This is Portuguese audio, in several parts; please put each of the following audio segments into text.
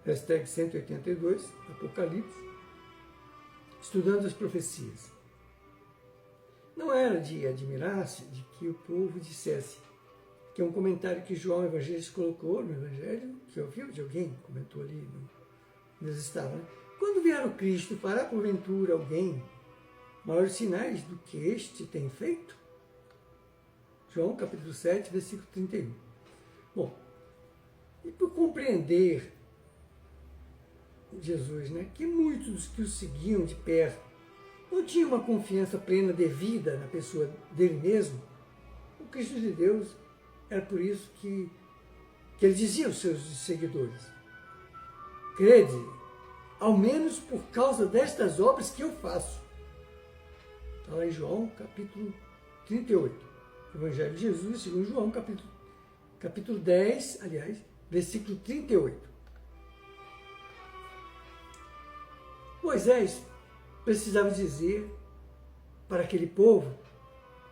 hashtag 182, Apocalipse, estudando as profecias. Não era de admirar-se de que o povo dissesse, que é um comentário que João Evangelista colocou no Evangelho, que ouviu de alguém, comentou ali, onde eles estavam, né? Quando vier o Cristo, fará porventura alguém maiores sinais do que este tem feito? João capítulo 7, versículo 31. Bom, e por compreender Jesus, né, que muitos dos que o seguiam de perto não tinham uma confiança plena devida na pessoa dele mesmo, o Cristo de Deus era por isso que ele dizia aos seus seguidores, crede, ao menos por causa destas obras que eu faço. Está lá em João, capítulo 38. Evangelho de Jesus, segundo João, capítulo 10, aliás, versículo 38. Moisés precisava dizer para aquele povo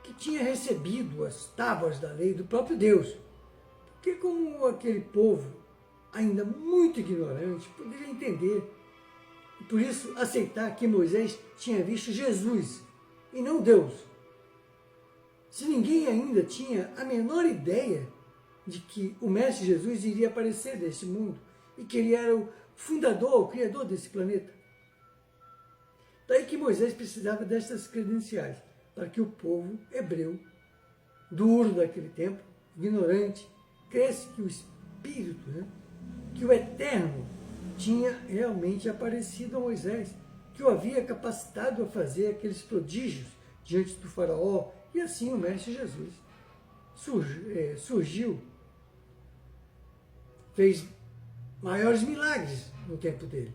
que tinha recebido as tábuas da lei do próprio Deus. Porque como aquele povo, ainda muito ignorante, poderia entender e por isso aceitar que Moisés tinha visto Jesus e não Deus. Se ninguém ainda tinha a menor ideia de que o Mestre Jesus iria aparecer neste mundo e que ele era o fundador, o criador desse planeta. Daí que Moisés precisava destas credenciais para que o povo hebreu, duro daquele tempo, ignorante, cresce que o Espírito, né, que o Eterno tinha realmente aparecido a Moisés, que o havia capacitado a fazer aqueles prodígios diante do faraó, e assim o Mestre Jesus surgiu, fez maiores milagres no tempo dele.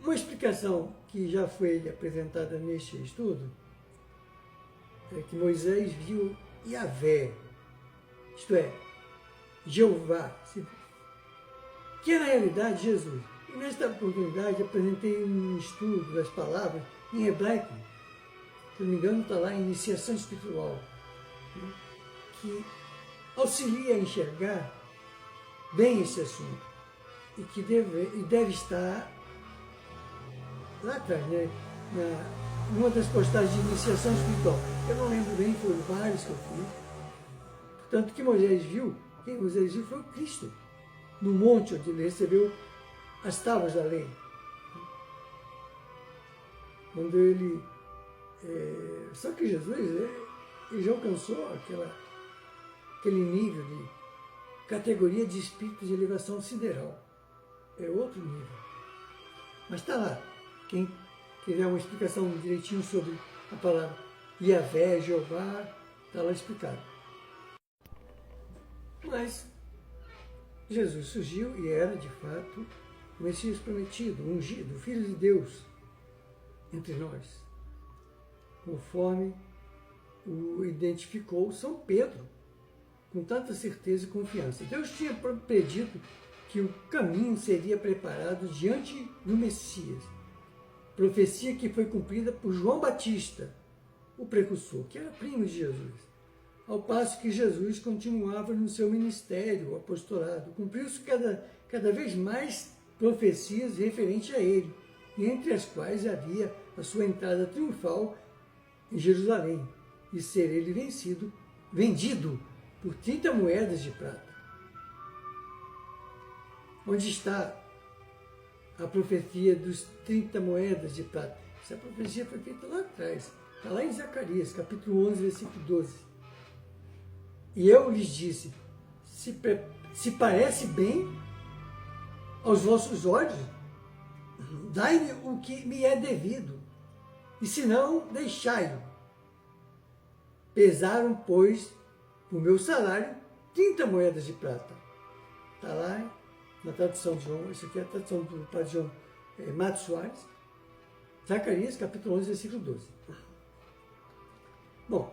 Uma explicação que já foi apresentada neste estudo é que Moisés viu Yahvé, isto é, Jeová, que é na realidade Jesus. E nesta oportunidade apresentei um estudo das palavras em hebraico, se não me engano está lá em Iniciação Espiritual, né, que auxilia a enxergar bem esse assunto e que deve estar lá atrás, né, numa das postagens de iniciação espiritual. Eu não lembro bem, foram vários que eu fiz. Portanto, que Moisés viu, quem Moisés viu foi o Cristo, no monte onde ele recebeu as tábuas da lei. Quando ele... só que Jesus ele já alcançou aquele nível de categoria de espírito de elevação sideral. É outro nível. Mas está lá. Quem quiser uma explicação direitinho sobre a palavra Yahvé, Jeová, está lá explicado. Mas Jesus surgiu e era, de fato, o Messias prometido, o ungido, o Filho de Deus entre nós, conforme o identificou São Pedro, com tanta certeza e confiança. Deus tinha predito que o caminho seria preparado diante do Messias, profecia que foi cumprida por João Batista, o precursor, que era primo de Jesus. Ao passo que Jesus continuava no seu ministério, o apostolado, cumpriu-se cada vez mais profecias referentes a ele, entre as quais havia a sua entrada triunfal em Jerusalém, e ser ele vendido por 30 moedas de prata. Onde está a profecia dos 30 moedas de prata? Essa profecia foi feita lá atrás, está lá em Zacarias, capítulo 11, versículo 12. E eu lhes disse, se parece bem aos vossos olhos, dai-me o que me é devido, e se não, deixai-o. Pesaram, pois, o meu salário 30 moedas de prata. Está lá na tradução de João, isso aqui é a tradução do padre João Matos Soares, Zacarias, capítulo 11, versículo 12. Bom,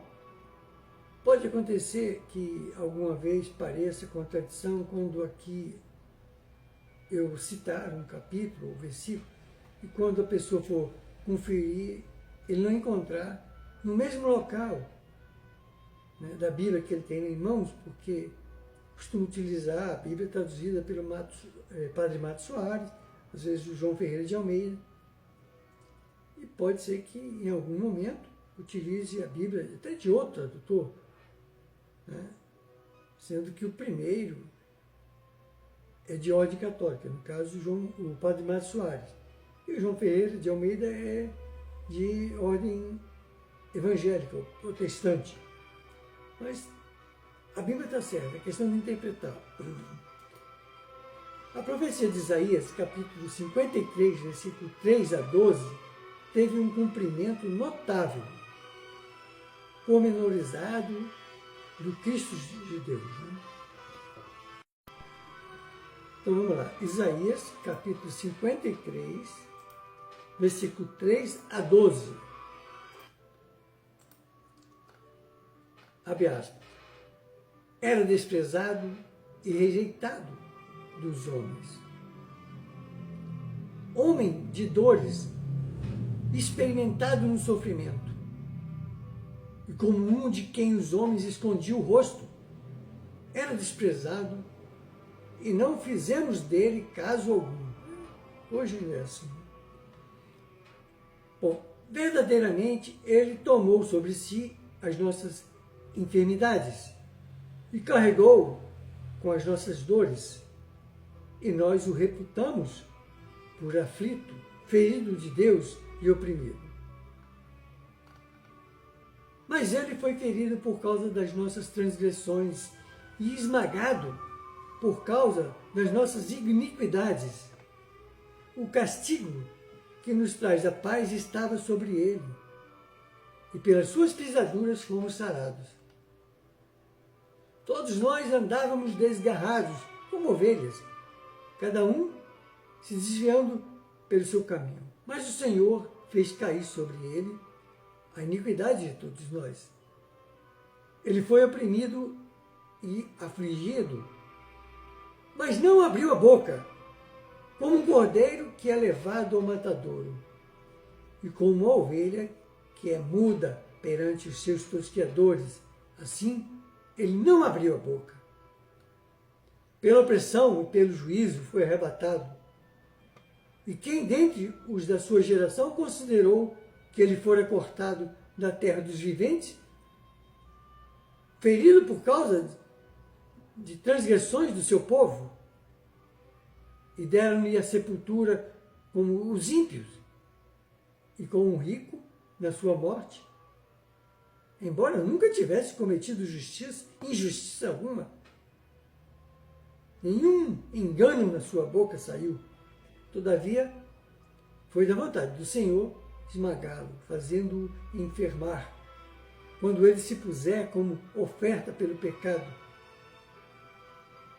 pode acontecer que alguma vez pareça contradição quando aqui eu citar um capítulo ou versículo e quando a pessoa for conferir, ele não encontrar no mesmo local, né, da Bíblia que ele tem em mãos, porque costumo utilizar a Bíblia traduzida pelo Padre Matos Soares, às vezes o João Ferreira de Almeida. E pode ser que em algum momento utilize a Bíblia até de outro tradutor, né? Sendo que o primeiro é de ordem católica, no caso o Padre Matos Soares. E o João Ferreira de Almeida é de ordem evangélica, ou protestante. Mas a Bíblia está certa, é questão de interpretar. A profecia de Isaías, capítulo 53, versículo 3 a 12, teve um cumprimento notável, pormenorizado do Cristo de Deus. Né? Então vamos lá, Isaías, capítulo 53, versículo 3 a 12. Abre aspas. Era desprezado e rejeitado dos homens. Homem de dores, experimentado no sofrimento, e como um de quem os homens escondiam o rosto, era desprezado e não fizemos dele caso algum. Hoje não é assim. Bom, verdadeiramente ele tomou sobre si as nossas enfermidades e carregou com as nossas dores, e nós o reputamos por aflito, ferido de Deus e oprimido. Mas ele foi ferido por causa das nossas transgressões e esmagado por causa das nossas iniquidades. O castigo que nos traz a paz estava sobre ele, e pelas suas pisaduras fomos sarados. Todos nós andávamos desgarrados, como ovelhas, cada um se desviando pelo seu caminho. Mas o Senhor fez cair sobre ele a iniquidade de todos nós. Ele foi oprimido e afligido, mas não abriu a boca, como um cordeiro que é levado ao matadouro, e como uma ovelha que é muda perante os seus tosqueadores. Assim, ele não abriu a boca. Pela opressão e pelo juízo foi arrebatado. E quem dentre os da sua geração considerou que ele fora cortado da terra dos viventes, ferido por causa de transgressões do seu povo? E deram-lhe a sepultura como os ímpios, e como um rico na sua morte, embora nunca tivesse cometido injustiça alguma. Nenhum engano na sua boca saiu. Todavia, foi da vontade do Senhor esmagá-lo, fazendo-o enfermar, quando ele se puser como oferta pelo pecado.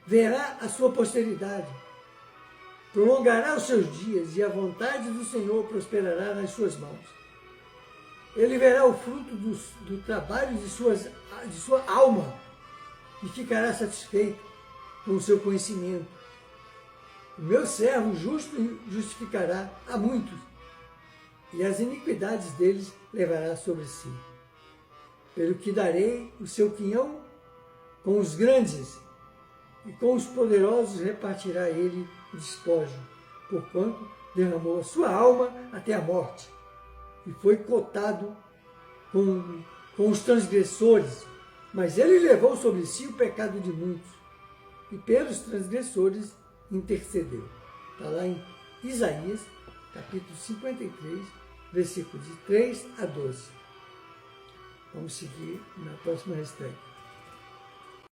Verá a sua posteridade, prolongará os seus dias, e a vontade do Senhor prosperará nas suas mãos. Ele verá o fruto do trabalho de sua alma e ficará satisfeito com o seu conhecimento. O meu servo justo justificará a muitos, e as iniquidades deles levará sobre si. Pelo que darei o seu quinhão com os grandes, e com os poderosos repartirá ele o despojo, porquanto derramou a sua alma até a morte, e foi cotado com os transgressores, mas ele levou sobre si o pecado de muitos, e pelos transgressores intercedeu. Está lá em Isaías, capítulo 53, versículos de 3 a 12. Vamos seguir na próxima hashtag.